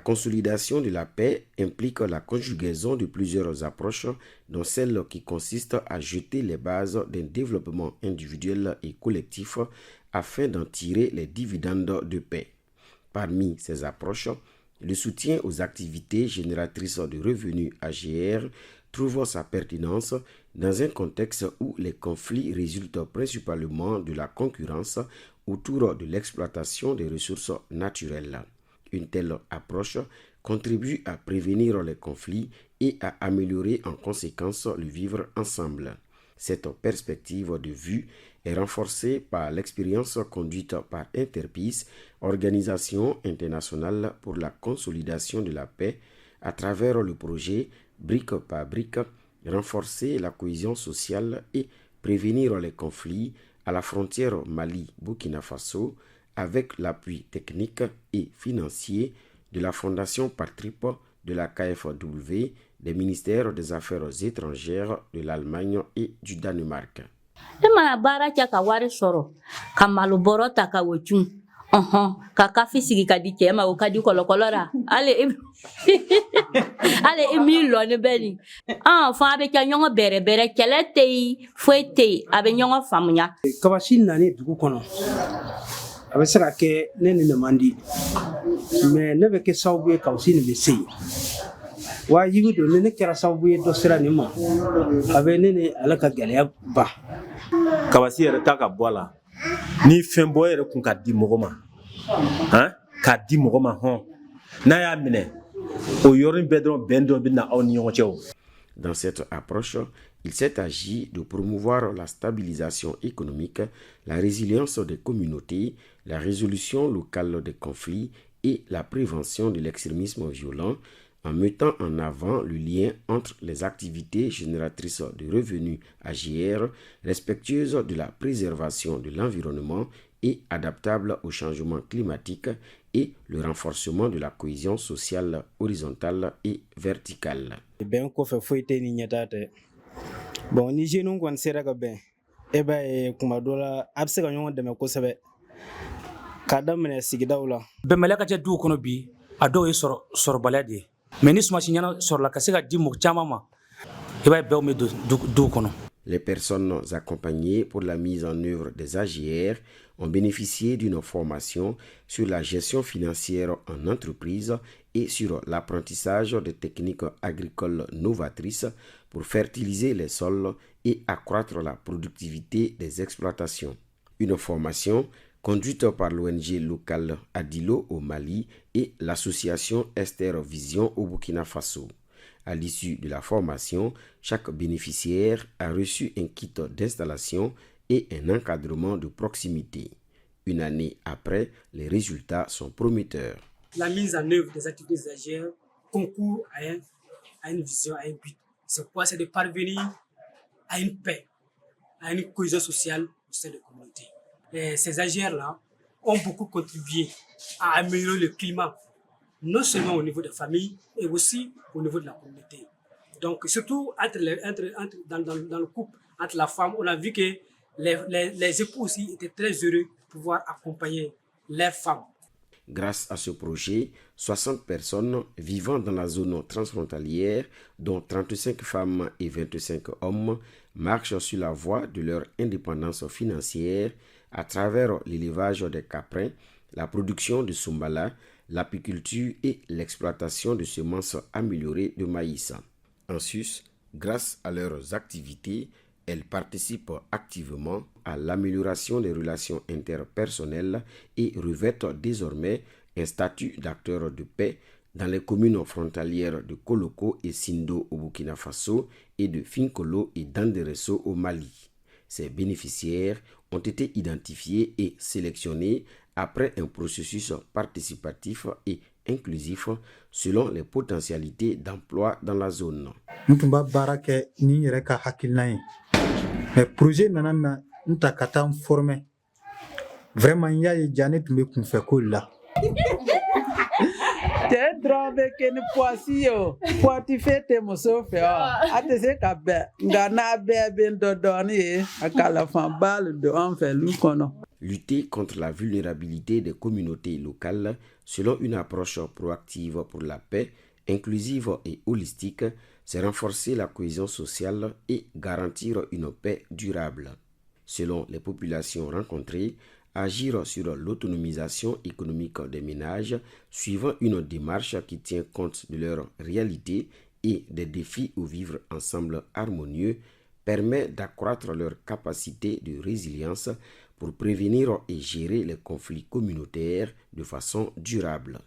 consolidation de la paix implique la conjugaison de plusieurs approches, dont celle qui consiste à jeter les bases d'un développement individuel et collectif afin d'en tirer les dividendes de paix. Parmi ces approches, le soutien aux activités génératrices de revenus AGR trouve sa pertinence dans un contexte où les conflits résultent principalement de la concurrence autour de l'exploitation des ressources naturelles. Une telle approche contribue à prévenir les conflits et à améliorer en conséquence le vivre ensemble. Cette perspective de vue est renforcée par l'expérience conduite par Interpeace, organisation internationale pour la consolidation de la paix, à travers le projet Brique par brique, renforcer la cohésion sociale et prévenir les conflits à la frontière Mali-Burkina Faso, avec l'appui technique et financier de la Fondation Partrip, de la KfW, des ministères des Affaires étrangères de l'Allemagne et du Danemark. Ka kafi sigi ka di cɛ ma o ka di kɔlɔkɔlɔ la ale emi lɔni bɛ nin fa a bɛ kɛ ɲɔgɔn bɛrɛbɛrɛ kɛlɛ tɛ yen foyi tɛ yen a bɛ ɲɔgɔn faamuya. Kabasi nani dugu kɔnɔ a bɛ se ka kɛ ne ni ne man di mais ne bɛ kɛ sababu ye Kabasi nin bɛ se yen wajibi don ne kɛra sababu ye dɔ sera nin ma a bɛ ne ni ala ka gɛlɛya ba. Kabasi yɛrɛ ta ka bɔ a la ni fɛn bɔ yɛrɛ kun ka di mɔgɔ ma k'a di mɔgɔ ma n'a y'a minɛ o yɔrɔnin bɛɛ dɔrɔn bɛn dɔ bɛ na aw ni ɲɔgɔn cɛ. Dans cette approche, il s'est agi de promouvoir la stabilisation économique, la résilience des communautés, la résolution locale des conflits et la prévention de l'extrémisme violent, en mettant en avant le lien entre les activités génératrices de revenus AGR, respectueuses de la préservation de l'environnement et adaptables au changement climatique, et le renforcement de la cohésion sociale horizontale et verticale. Ben ko fe foite ni nyatate. Bon ni jenu kon sera ka ben. E ba e kuma dola abse ka nyongo deme ko sebe. Ka damne sigidaw la. Be malaka je du kono bi ado e soro balade. Mais ni suma signana soro la ka se ka di mo chama ma. E ba be o me du kono. Les personnes accompagnées pour la mise en œuvre des AGR ont bénéficié d'une formation sur la gestion financière en entreprise et sur l'apprentissage de techniques agricoles novatrices pour fertiliser les sols et accroître la productivité des exploitations. Une formation conduite par l'ONG locale Adilo au Mali et l'association Esther Vision au Burkina Faso. À l'issue de la formation, chaque bénéficiaire a reçu un kit d'installation et un encadrement de proximité. Une année après, les résultats sont prometteurs. La mise en œuvre des activités AGR concourt à une vision, à un but. C'est quoi? C'est de parvenir à une paix, à une cohésion sociale au sein de la communauté. Et ces AGR-là ont beaucoup contribué à améliorer le climat, non seulement au niveau des familles, mais aussi au niveau de la communauté. Donc, surtout dans le couple, entre la femme, on a vu que les époux aussi étaient très heureux de pouvoir accompagner leurs femmes. Grâce à ce projet, 60 personnes vivant dans la zone transfrontalière, dont 35 femmes et 25 hommes, marchent sur la voie de leur indépendance financière à travers l'élevage des caprins, la production de sombala, l'apiculture et l'exploitation de semences améliorées de maïs. En sus, grâce à leurs activités, elles participent activement à l'amélioration des relations interpersonnelles et revêtent désormais un statut d'acteur de paix dans les communes frontalières de Koloko et Sindo au Burkina Faso et de Finkolo et d'Andereso au Mali. Ces bénéficiaires ont été identifiés et sélectionnés après un processus participatif et inclusif selon les potentialités d'emploi dans la zone. Mais projet nanana nta kata formé vraiment il y a Janet me kun fait ko la te drobe ken poisio poiti fete mo so fe ate se ka be ngana be ben do doni akala fan bal de en fait lu kono. lutter contre la vulnérabilité des communautés locales selon une approche proactive pour la paix, inclusive et holistique, c'est renforcer la cohésion sociale et garantir une paix durable. Selon les populations rencontrées, agir sur l'autonomisation économique des ménages suivant une démarche qui tient compte de leur réalité et des défis au vivre ensemble harmonieux permet d'accroître leur capacité de résilience pour prévenir et gérer les conflits communautaires de façon durable.